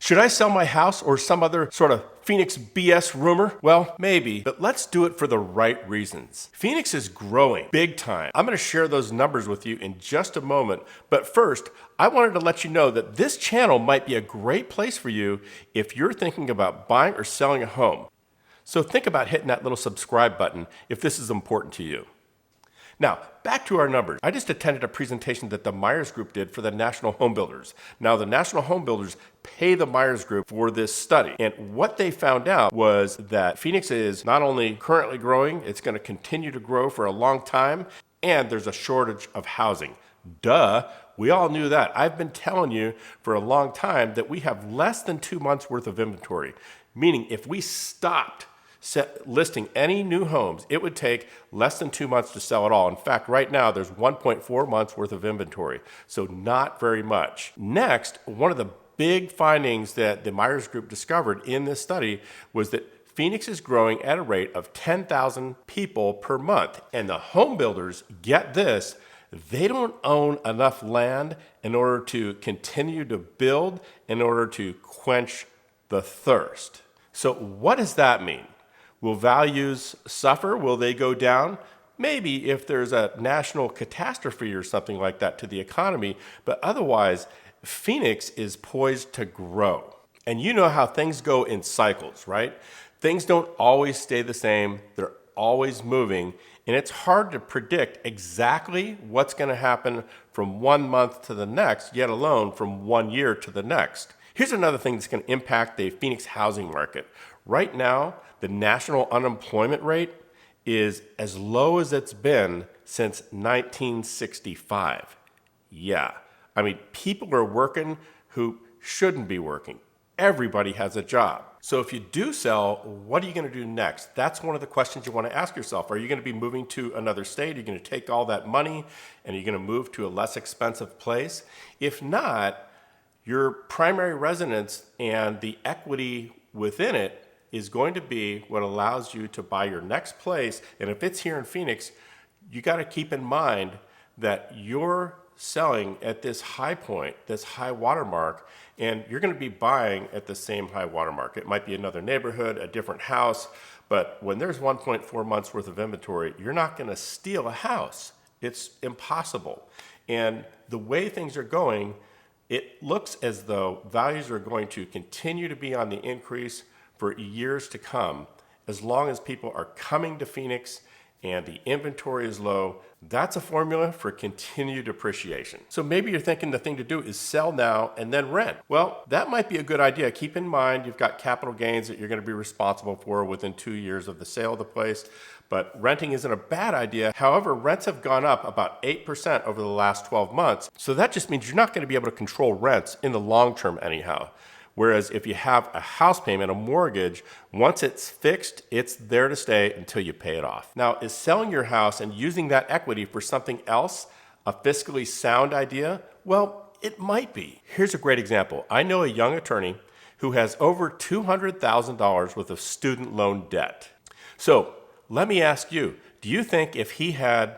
Should I sell my house or some other sort of Phoenix BS rumor? Well, maybe, but let's do it for the right reasons. Phoenix is growing big time. I'm going to share those numbers with you in just a moment, but first, I wanted to let you know that this channel might be a great place for you if you're thinking about buying or selling a home. So think about hitting that little subscribe button if this is important to you. Now, back to our numbers. I just attended a presentation that the Myers Group did for the National Home Builders. Now, the National Home Builders pay the Myers Group for this study. And what they found out was that Phoenix is not only currently growing, it's going to continue to grow for a long time, and there's a shortage of housing. Duh, we all knew that. I've been telling you for a long time that we have less than 2 months worth of inventory, meaning if we stopped listing any new homes, it would take less than 2 months to sell it all. In fact, right now there's 1.4 months worth of inventory, so not very much. Next, one of the big findings that the Myers Group discovered in this study was that Phoenix is growing at a rate of 10,000 people per month. And the home builders, get this, they don't own enough land in order to continue to build, in order to quench the thirst. So what does that mean? Will values suffer? Will they go down? Maybe if there's a national catastrophe or something like that to the economy, but otherwise, Phoenix is poised to grow. And you know how things go in cycles, right? Things don't always stay the same. They're always moving, and it's hard to predict exactly what's going to happen from 1 month to the next, yet alone from 1 year to the next. Here's another thing that's going to impact the Phoenix housing market. Right now, the national unemployment rate is as low as it's been since 1965. Yeah, I mean, people are working who shouldn't be working. Everybody has a job. So if you do sell, what are you going to do next? That's one of the questions you want to ask yourself. Are you going to be moving to another state? Are you going to take all that money and are you going to move to a less expensive place? If not, your primary residence and the equity within it is going to be what allows you to buy your next place. And if it's here in Phoenix, you got to keep in mind that you're selling at this high point, this high watermark, and you're going to be buying at the same high watermark. It might be another neighborhood, a different house, but when there's 1.4 months worth of inventory, you're not going to steal a house. It's impossible. And the way things are going, it looks as though values are going to continue to be on the increase for years to come. As long as people are coming to Phoenix and the inventory is low, that's a formula for continued appreciation. So maybe you're thinking the thing to do is sell now and then rent. Well, that might be a good idea. Keep in mind you've got capital gains that you're going to be responsible for within 2 years of the sale of the place, but renting isn't a bad idea. However, rents have gone up about 8% over the last 12 months, so that just means you're not going to be able to control rents in the long term anyhow. Whereas if you have a house payment, a mortgage, once it's fixed, it's there to stay until you pay it off. Now, is selling your house and using that equity for something else a fiscally sound idea? Well, it might be. Here's a great example. I know a young attorney who has over $200,000 worth of student loan debt. So let me ask you, do you think if he had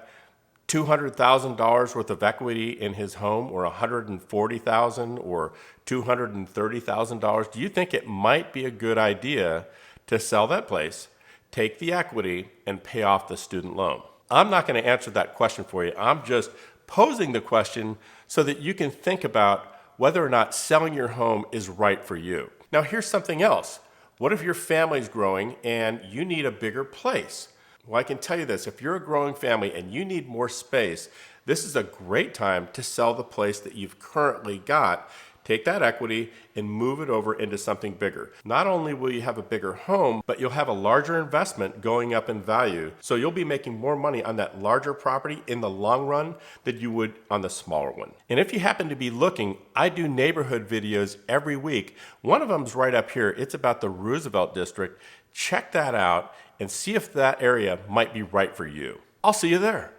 $200,000 worth of equity in his home, or $140,000 or $230,000, do you think it might be a good idea to sell that place, take the equity, and pay off the student loan? I'm not going to answer that question for you. I'm just posing the question so that you can think about whether or not selling your home is right for you. Now, here's something else. What if your family's growing and you need a bigger place? Well, I can tell you this, if you're a growing family and you need more space, this is a great time to sell the place that you've currently got. Take that equity and move it over into something bigger. Not only will you have a bigger home, but you'll have a larger investment going up in value. So you'll be making more money on that larger property in the long run than you would on the smaller one. And if you happen to be looking, I do neighborhood videos every week. One of them's right up here. It's about the Roosevelt District. Check that out and see if that area might be right for you. I'll see you there.